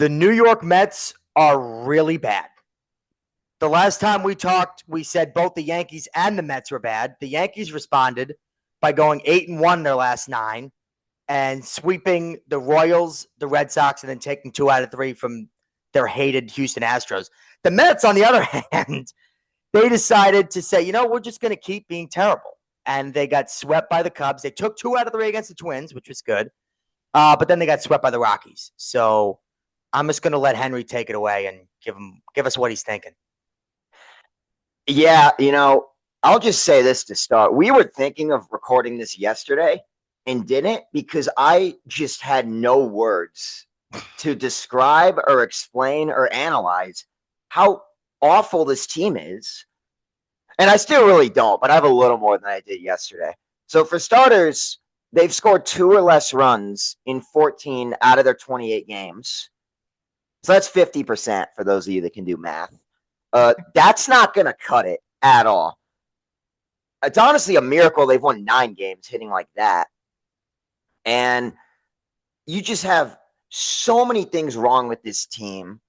The New York Mets are really bad. The last time we talked, we said both the Yankees and the Mets were bad. The Yankees responded by going 8-1 in their last 9 and sweeping the Royals, the Red Sox, and then taking 2 out of 3 from their hated Houston Astros. The Mets, on the other hand, they decided to say, we're just going to keep being terrible. And they got swept by the Cubs. They took 2 out of 3 against the Twins, which was good. But then they got swept by the Rockies. So I'm just going to let Henry take it away and give us what he's thinking. Yeah, I'll just say this to start. We were thinking of recording this yesterday and didn't because I just had no words to describe or explain or analyze how awful this team is. And I still really don't, but I have a little more than I did yesterday. So for starters, they've scored 2 or less runs in 14 out of their 28 games. So that's 50% for those of you that can do math. That's not going to cut it at all. It's honestly a miracle they've won 9 games hitting like that. And you just have so many things wrong with this team.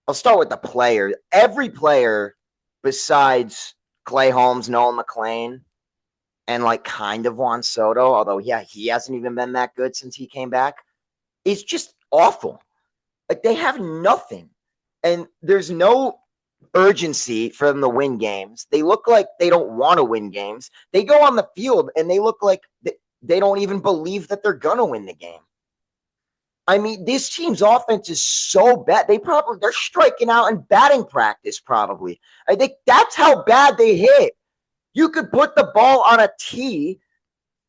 I'll start with the player. Every player besides Clay Holmes, Nolan McLean, and kind of Juan Soto, although he hasn't even been that good since he came back, is just awful. They have nothing. And there's no urgency for them to win games. They look like they don't want to win games. They go on the field and they look like they don't even believe that they're going to win the game. I mean, this team's offense is so bad. They're striking out in batting practice probably. I think that's how bad they hit. You could put the ball on a tee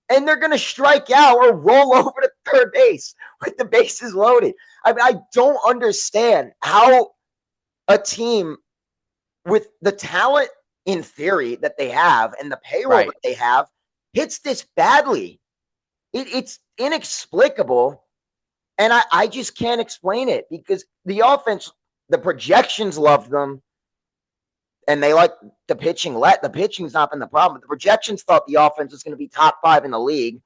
and they're going to strike out or roll over to third base with the bases loaded. I mean, I don't understand how a team with the talent in theory that they have and the payroll that they have hits this badly. It's inexplicable. And I just can't explain it because the offense, the projections loved them. And they like the pitching. The pitching's not been the problem. The projections thought the offense was going to be top 5 in the league.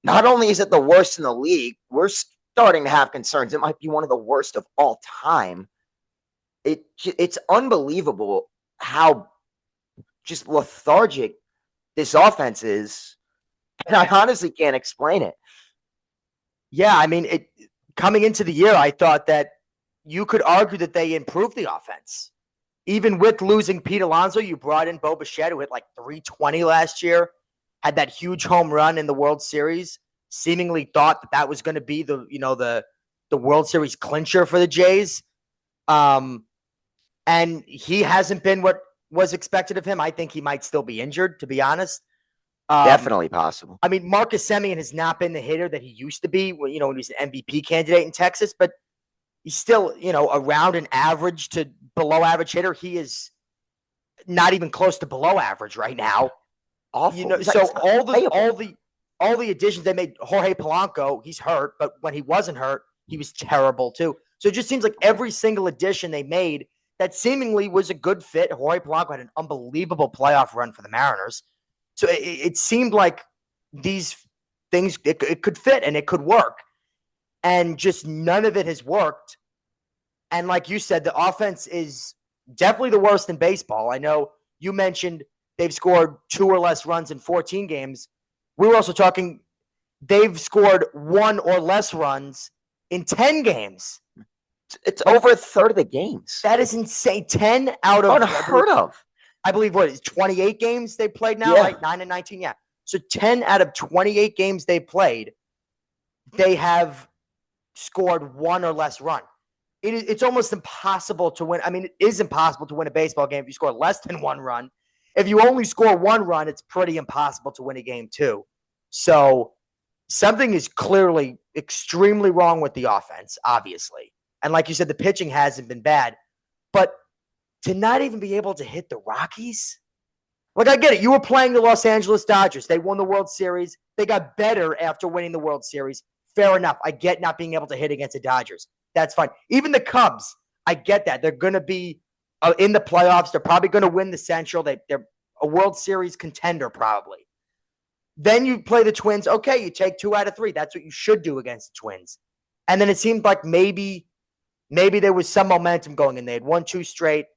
Not only is it the worst in the league, we're starting to have concerns. It might be one of the worst of all time. It's unbelievable how just lethargic this offense is. And I honestly can't explain it. Yeah, I mean, coming into the year, I thought that you could argue that they improved the offense. Even with losing Pete Alonso, you brought in Bo Bichette, who hit 320 last year, had that huge home run in the World Series, seemingly thought that was going to be the World Series clincher for the Jays. And he hasn't been what was expected of him. I think he might still be injured, to be honest. Definitely possible. I mean, Marcus Semien has not been the hitter that he used to be when he was an MVP candidate in Texas, but he's still, around an average to below average hitter. He is not even close to below average right now. Awful. So all the additions they made, Jorge Polanco, he's hurt, but when he wasn't hurt, he was terrible too. So it just seems like every single addition they made that seemingly was a good fit. Jorge Polanco had an unbelievable playoff run for the Mariners. So it seemed like these things, it could fit and it could work. And just none of it has worked. And like you said, the offense is definitely the worst in baseball. I know you mentioned they've scored 2 or less runs in 14 games. We were also talking they've scored 1 or less runs in 10 games. It's over a third of the games. That is insane. 10 out of unheard of. I believe what is 28 games they played now, right? 9 and 19. Yeah. So 10 out of 28 games they played, they have scored 1 or less run. It's almost impossible to win. I mean, it is impossible to win a baseball game if you score less than 1 run. If you only score 1 run, it's pretty impossible to win a game too. So something is clearly extremely wrong with the offense, obviously. And like you said, the pitching hasn't been bad. But to not even be able to hit the Rockies? I get it. You were playing the Los Angeles Dodgers. They won the World Series. They got better after winning the World Series. Fair enough. I get not being able to hit against the Dodgers. That's fine. Even the Cubs, I get that. They're going to be in the playoffs. They're probably going to win the Central. They're a World Series contender probably. Then you play the Twins. Okay, you take 2 out of 3. That's what you should do against the Twins. And then it seemed like maybe Maybe there was some momentum going in. They had won 2 straight.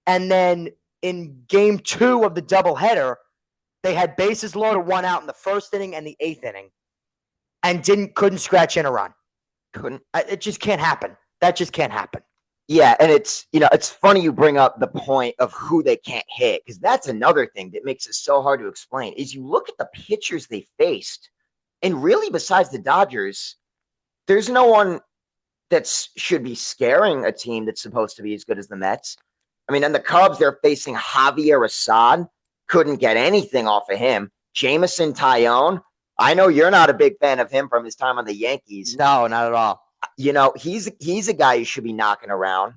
And then in game 2 of the doubleheader, they had bases loaded, 1 out in the first inning and the 8th inning, and couldn't scratch in a run. Couldn't. It just can't happen. That just can't happen. Yeah, and it's funny you bring up the point of who they can't hit, because that's another thing that makes it so hard to explain. Is you look at the pitchers they faced, and really besides the Dodgers, there's no one that should be scaring a team that's supposed to be as good as the Mets. I mean, and the Cubs, they're facing Javier Assad. Couldn't get anything off of him. Jameson Taillon. I know you're not a big fan of him from his time on the Yankees. No, not at all. He's a guy you should be knocking around.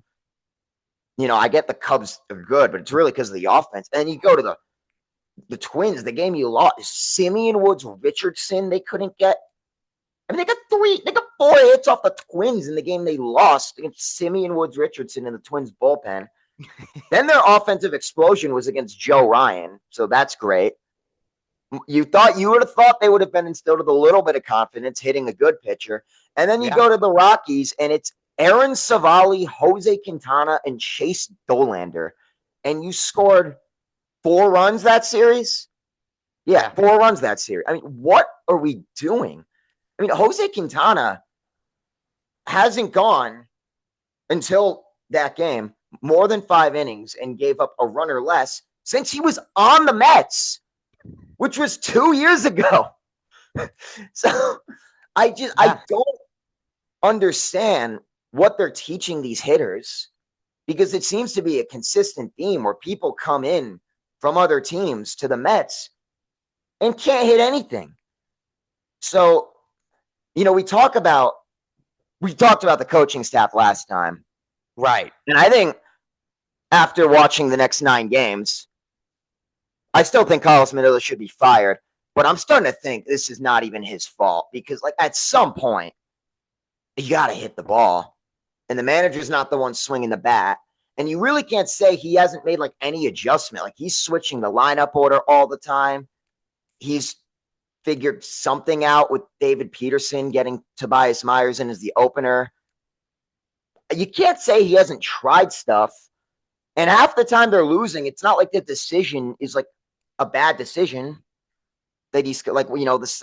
I get the Cubs are good, but it's really because of the offense. And you go to the Twins, the game you lost, Simeon Woods Richardson, they couldn't get. I mean, they got 4 hits off the Twins in the game they lost against Simeon Woods Richardson in the Twins bullpen. Then their offensive explosion was against Joe Ryan, so that's great. You would have thought they would have been instilled with a little bit of confidence hitting a good pitcher. And then you go to the Rockies, and it's Aaron Savali, Jose Quintana, and Chase Dolander. And you scored 4 runs that series? Yeah, 4 runs that series. I mean, what are we doing? I mean, Jose Quintana hasn't gone until that game more than 5 innings and gave up a run or less since he was on the Mets, which was 2 years ago. So I don't understand what they're teaching these hitters, because it seems to be a consistent theme where people come in from other teams to the Mets and can't hit anything. So, we talked about the coaching staff last time. Right. And I think after watching the next 9 games, I still think Carlos Meneses should be fired, but I'm starting to think this is not even his fault, because at some point you got to hit the ball, and the manager's not the one swinging the bat. And you really can't say he hasn't made any adjustment. He's switching the lineup order all the time. He's figured something out with David Peterson getting Tobias Myers in as the opener. You can't say he hasn't tried stuff. And half the time they're losing. It's not like the decision is a bad decision. That he's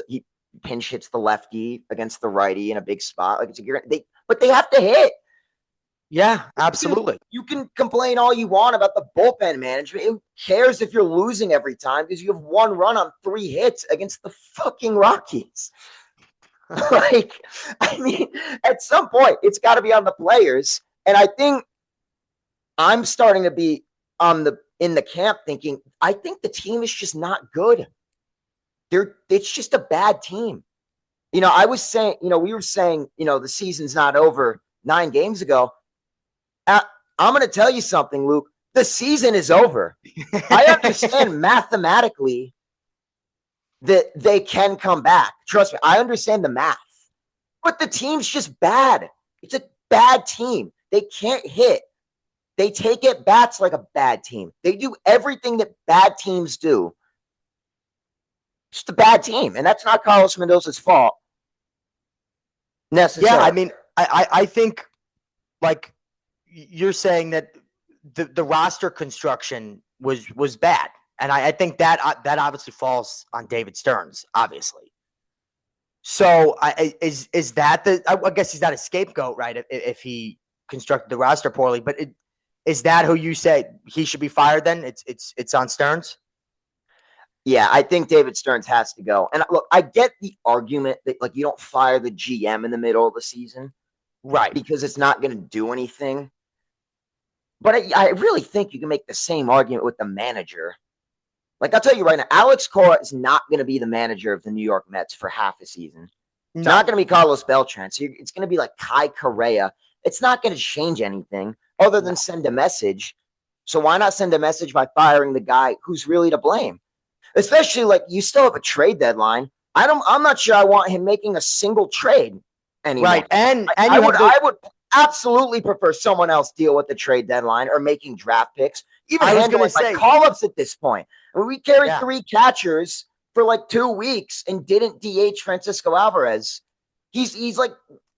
he pinch hits the lefty against the righty in a big spot. But they have to hit. Yeah, absolutely. You can complain all you want about the bullpen management. Who cares if you're losing every time, because you have 1 run on 3 hits against the fucking Rockies? I mean, at some point, it's got to be on the players. And I think I'm starting to be in the camp thinking, I think the team is just not good. It's just a bad team. I was saying, we were saying, the season's not over 9 games ago. I'm going to tell you something, Luke. The season is over. I understand mathematically that they can come back. Trust me, I understand the math. But the team's just bad. It's a bad team. They can't hit. They take at bats like a bad team. They do everything that bad teams do. It's just a bad team. And that's not Carlos Meneses' fault necessarily. Yeah, I mean, I think you're saying that the roster construction was bad, and I think that obviously falls on David Stearns, obviously. So is that I guess he's not a scapegoat, right? If he constructed the roster poorly, but is that who you say he should be fired? Then it's on Stearns. Yeah, I think David Stearns has to go. And look, I get the argument that you don't fire the GM in the middle of the season, right? Because it's not going to do anything. But I really think you can make the same argument with the manager. I'll tell you right now, Alex Cora is not going to be the manager of the New York Mets for half a season. It's not going to be Carlos Beltran. So it's going to be Kai Correa. It's not going to change anything other than send a message. So why not send a message by firing the guy who's really to blame? Especially you still have a trade deadline. I'm not sure I want him making a single trade anymore. Right. And I would absolutely prefer someone else deal with the trade deadline or making draft picks. Even handling call-ups at this point. I mean, we carried 3 catchers for 2 weeks and didn't DH Francisco Alvarez. He's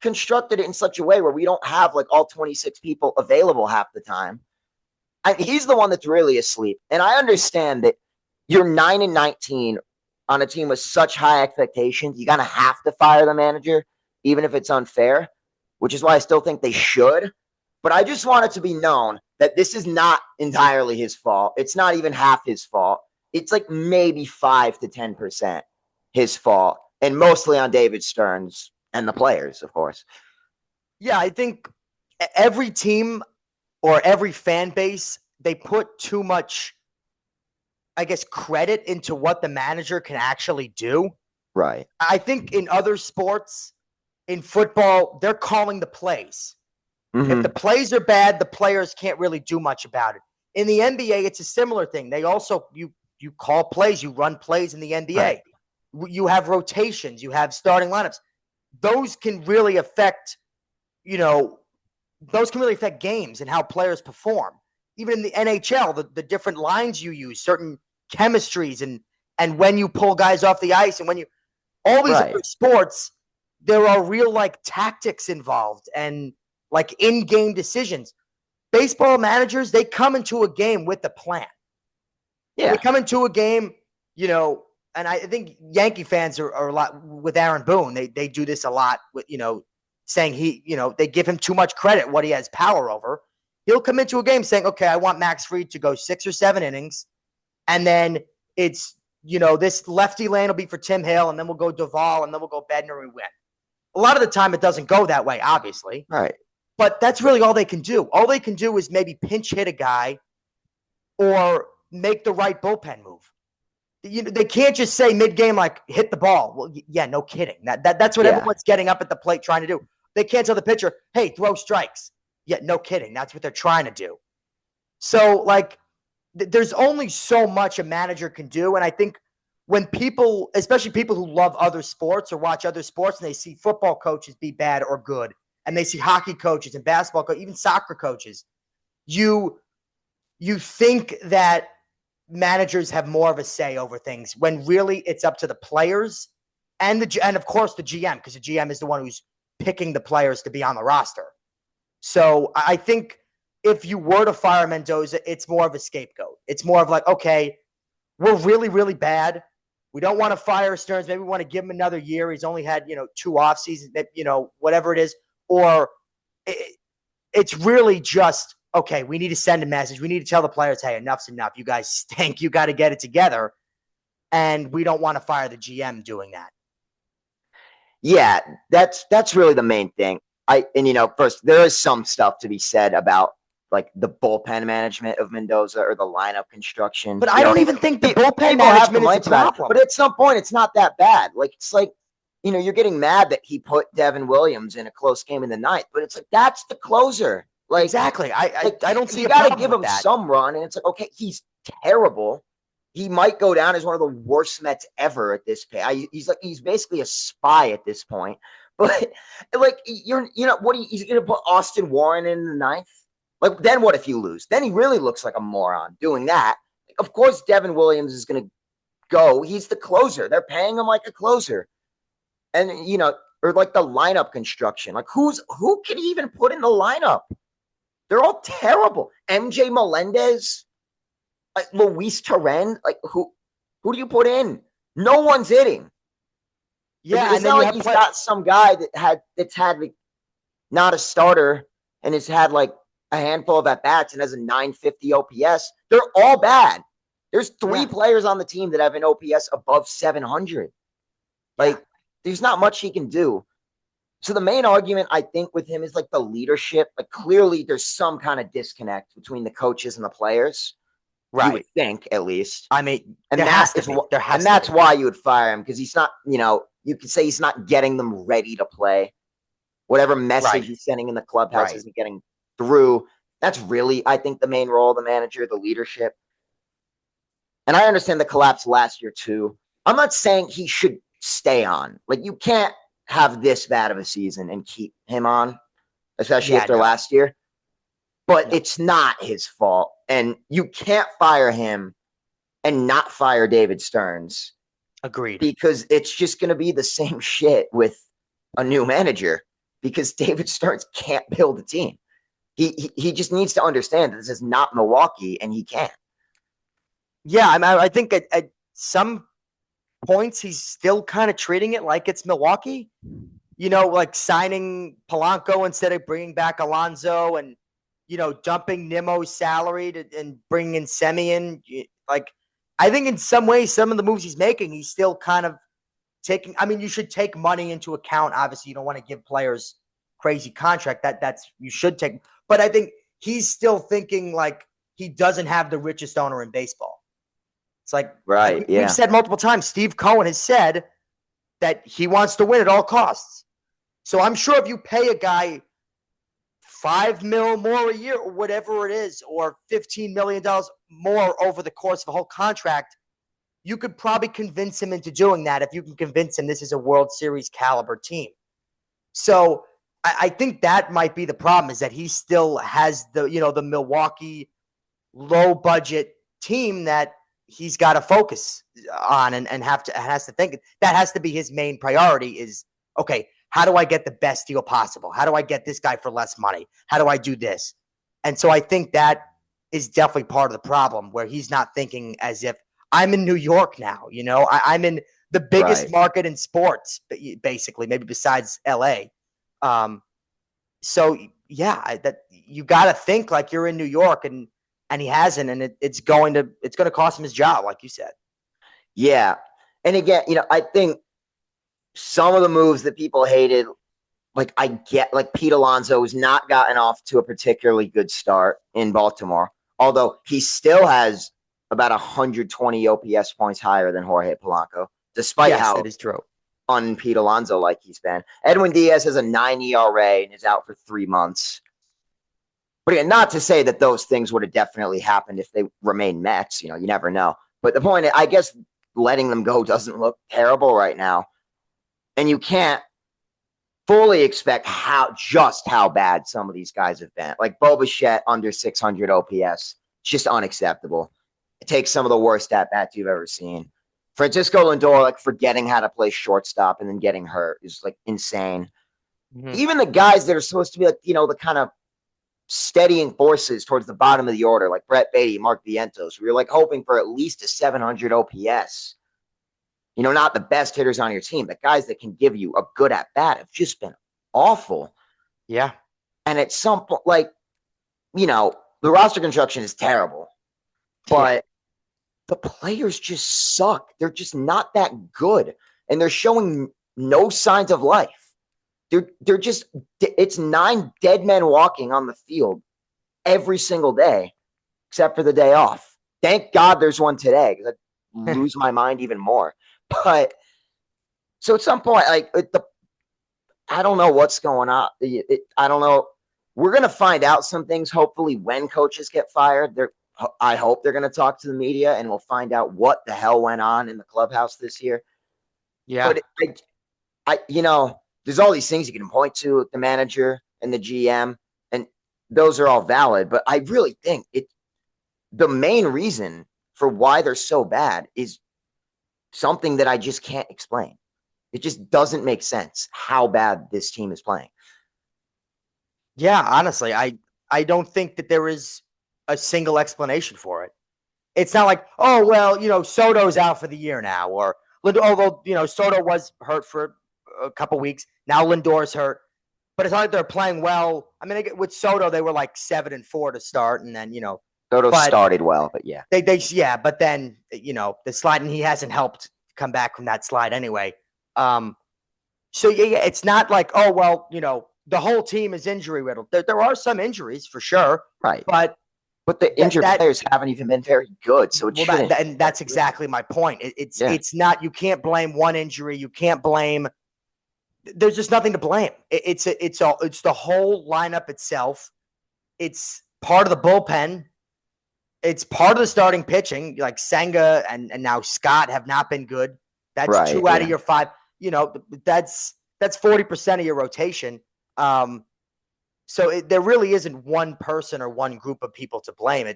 constructed it in such a way where we don't have like all 26 people available half the time. He's the one that's really asleep. And I understand that you're 9-19 on a team with such high expectations. You're going to have to fire the manager, even if it's unfair, which is why I still think they should. But I just want it to be known that this is not entirely his fault. It's not even half his fault. It's like maybe 5 to 10% his fault, and mostly on David Stearns and the players, of course. Yeah, I think every team or every fan base, they put too much, I guess, credit into what the manager can actually do. Right. I think in other sports, in football, they're calling the plays. Mm-hmm. If the plays are bad, the players can't really do much about it. In the NBA, it's a similar thing. They also, you call plays, you run plays in the NBA. Right. You have rotations, you have starting lineups. Those can really affect, those can really affect games and how players perform. Even in the NHL, the different lines you use, certain chemistries, and when you pull guys off the ice, and when you all these other sports, there are real like tactics involved and like in-game decisions. Baseball managers, they come into a game with a plan. Yeah. They come into a game, and I think Yankee fans are a lot with Aaron Boone. They do this a lot with, saying they give him too much credit, what he has power over. He'll come into a game saying, okay, I want Max Fried to go 6 or 7 innings. And then it's, this lefty lane will be for Tim Hill, and then we'll go Duvall, and then we'll go Bednar, and we win. A lot of the time it doesn't go that way, obviously. Right. But that's really all they can do. All they can do is maybe pinch hit a guy or make the right bullpen move. They can't just say mid-game, like, hit the ball. Well, yeah, no kidding. That's what everyone's getting up at the plate trying to do. They can't tell the pitcher, hey, throw strikes. Yeah, no kidding. That's what they're trying to do. So, like, there's only so much a manager can do. And I think when people, especially people who love other sports or watch other sports, and they see football coaches be bad or good, and they see hockey coaches and basketball coaches, even soccer coaches, you think that managers have more of a say over things when really it's up to the players and of course the GM, because the GM is the one who's picking the players to be on the roster. So I think if you were to fire Mendoza, it's more of a scapegoat. It's more of like, okay, we're really, really bad. We don't want to fire Stearns. Maybe we want to give him another year. He's only had, 2 off seasons, whatever it is. Or it's really just, okay, we need to send a message. We need to tell the players, hey, enough's enough. You guys stink. You got to get it together. And we don't want to fire the GM doing that. Yeah, that's really the main thing. First, there is some stuff to be said about like the bullpen management of Mendoza or the lineup construction. But I don't even think the bullpen management is a problem. But at some point, it's not that bad. Like, it's like, you're getting mad that he put Devin Williams in a close game in the 9th, but it's like, that's the closer. Like, exactly. I don't see you got to give him some run. And it's like, okay, he's terrible. He might go down as one of the worst Mets ever at this pace. He's basically a spy at this point. But like, he's going to put Austin Warren in the 9th? Like, then what if you lose? Then he really looks like a moron doing that. Of course, Devin Williams is going to go. He's the closer. They're paying him like a closer. And, or like the lineup construction. Like, who can he even put in the lineup? They're all terrible. MJ Melendez, like Luis Torren, like who do you put in? No one's hitting. Yeah, it's not like he's got some guy that's had like, not a starter and has had like a handful of at-bats and has a 950 OPS. They're all bad. There's 3 players on the team that have an OPS above 700. Like, there's not much he can do. So the main argument, I think, with him is like the leadership. Like, clearly there's some kind of disconnect between the coaches and the players. Right. You would think, at least. I mean, and that's why you would fire him, because he's not, you could say he's not getting them ready to play. Whatever message he's sending in the clubhouse isn't getting through. That's really, I think, the main role of the manager, the leadership. And I understand the collapse last year, too. I'm not saying he should stay on. Like, you can't have this bad of a season and keep him on, especially after last year. But it's not his fault. And you can't fire him and not fire David Stearns. Agreed. Because it's just going to be the same shit with a new manager. because David Stearns can't build a team. He just needs to understand that this is not Milwaukee, and he can't. Yeah, I think at some points he's still kind of treating it like it's Milwaukee. Like signing Polanco instead of bringing back Alonzo, and dumping Nimmo's salary and bringing in Semyon. Like, I think in some ways, some of the moves he's making, he's still kind of taking. I mean, you should take money into account. Obviously, you don't want to give players crazy contract. That's you should take. But I think he's still thinking like he doesn't have the richest owner in baseball. It's like, right. Yeah. We've said multiple times. Steve Cohen has said that he wants to win at all costs. So I'm sure if you pay a guy $5 million more a year or whatever it is, or $15 million more over the course of a whole contract, you could probably convince him into doing that if you can convince him this is a World Series caliber team. So I think that might be the problem, is that he still has the Milwaukee low budget team that he's got to focus on and has to think that has to be his main priority is, okay, how do I get the best deal possible? How do I get this guy for less money? How do I do this? And so I think that is definitely part of the problem, where he's not thinking as if I'm in New York now. I'm in the biggest market in sports, basically, maybe besides LA. So yeah, that you got to think like you're in New York, and he hasn't, and it's going to cost him his job, like you said. Yeah, and again, I think some of the moves that people hated, like I get, like Pete Alonso has not gotten off to a particularly good start in Baltimore, although he still has about 120 OPS points higher than Jorge Polanco, despite how that is true. Pete Alonso like he's been. Edwin Diaz has a 9 ERA and is out for 3 months. But again, not to say that those things would have definitely happened if they remain Mets. You never know. But the point, I guess, letting them go doesn't look terrible right now. And you can't fully expect how bad some of these guys have been. Like Bo Bichette under 600 OPS. It's just unacceptable. It takes some of the worst at-bats you've ever seen. Francisco Lindor, like, forgetting how to play shortstop and then getting hurt is like insane. Mm-hmm. Even the guys that are supposed to be like, the kind of steadying forces towards the bottom of the order, like Brett Baty, Mark Vientos, we were like hoping for at least a 700 OPS. Not the best hitters on your team, but guys that can give you a good at bat have just been awful. Yeah. And at some point, like, the roster construction is terrible, but the players just suck. They're just not that good, and they're showing no signs of life. They're just, it's 9 dead men walking on the field every single day, except for the day off. Thank God there's one today, because I'd lose my mind even more. But so at some point, like, I don't know what's going on. I don't know. We're going to find out some things, hopefully, when coaches get fired. I hope they're going to talk to the media, and we'll find out what the hell went on in the clubhouse this year. Yeah. But there's all these things you can point to, the manager and the GM, and those are all valid. But I really think the main reason for why they're so bad is something that I just can't explain. It just doesn't make sense how bad this team is playing. Yeah, honestly, I don't think that there is a single explanation for it. It's not like, oh, well, Soto's out for the year now, or although, Soto was hurt for a couple weeks. Now Lindor's hurt, but it's not like they're playing well. I mean, with Soto, they were like 7-4 to start, and then, Soto started well, but yeah. But then, the slide, and he hasn't helped come back from that slide anyway. So yeah, it's not like, oh, well, the whole team is injury riddled. There are some injuries for sure. Right. But the injured players haven't even been very good. So and that's exactly my point. It's not, you can't blame one injury. You can't blame, there's just nothing to blame. It's the whole lineup itself. It's part of the bullpen. It's part of the starting pitching. Like Senga and now Scott have not been good. That's 2 out of your 5. That's 40% of your rotation. So there really isn't one person or one group of people to blame.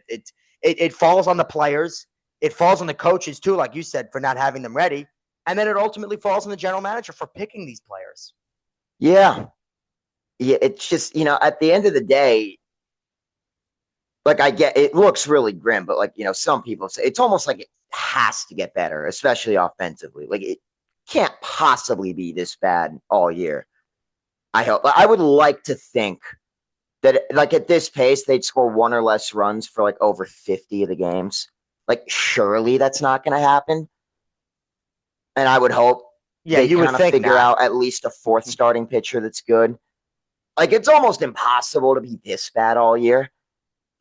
It falls on the players. It falls on the coaches too, like you said, for not having them ready. And then it ultimately falls on the general manager for picking these players. Yeah. Yeah, it's just, at the end of the day, like I get it looks really grim, but like, some people say it's almost like it has to get better, especially offensively. Like it can't possibly be this bad all year. I would like to think that like at this pace they'd score one or less runs for like over 50 of the games. Like surely that's not going to happen. And I would hope Yeah, they you would kind of think figure not. out at least a fourth starting pitcher that's good. Like it's almost impossible to be this bad all year.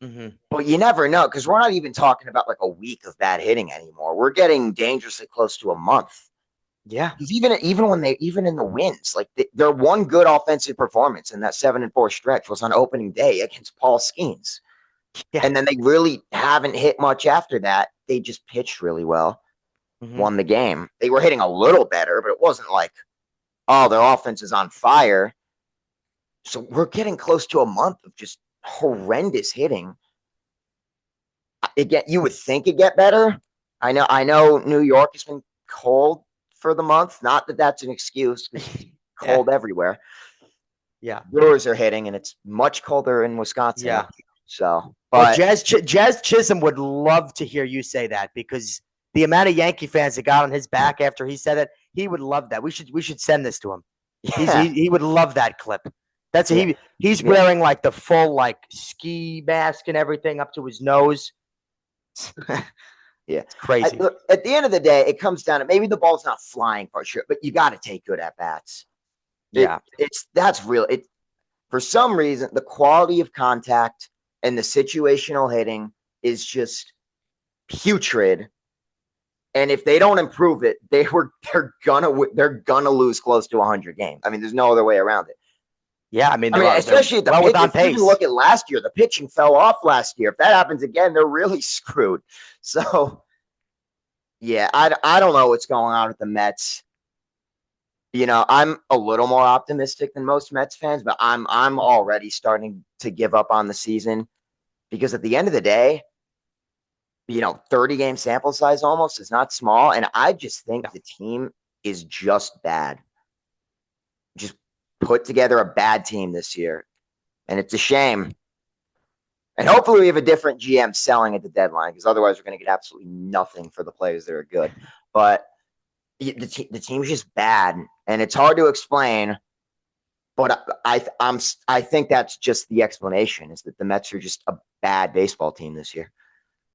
Hmm. But you never know because we're not even talking about like a week of bad hitting anymore. We're getting dangerously close to a month. Yeah. Because even in the wins, like their one good offensive performance in that 7-4 stretch was on opening day against Paul Skeens. Yeah. And then they really haven't hit much after that. They just pitched really well, Hmm. won the game. They were hitting a little better, but it wasn't like, oh, their offense is on fire. So we're getting close to a month of just horrendous hitting. You would think it'd get better. I know New York has been cold for the month. Not that that's an excuse because it's Yeah. cold everywhere. Yeah. Brewers are hitting, and it's much colder in Wisconsin. Yeah. So, Well, but Jazz Chisholm would love to hear you say that because the amount of Yankee fans that got on his back after he said it, he would love that. We should send this to him. yeah, He would love that clip. That's yeah, he's yeah. wearing like the full like ski mask and everything up to his nose. Yeah. It's crazy. Look, at the end of the day, it comes down to maybe the ball's not flying for sure, but you got to take good at bats. Yeah. It's that's real. It For some reason the quality of contact and the situational hitting is just putrid. And if they don't improve it, they're gonna lose close to 100 games. I mean, there's no other way around it. Yeah, I mean I mean, they're especially at the well pitch. on If you even pace. look at last year, the pitching fell off last year. If that happens again, they're really screwed. So yeah, I don't know what's going on with the Mets. I'm a little more optimistic than most Mets fans, but I'm already starting to give up on the season because at the end of the day, 30 game sample size almost is not small. And I just think the team is just bad. Just put together a bad team this year. And it's a shame. And hopefully we have a different GM selling at the deadline because otherwise we're going to get absolutely nothing for the players that are good. But the team's just bad, and it's hard to explain. But I think that's just the explanation: is that the Mets are just a bad baseball team this year.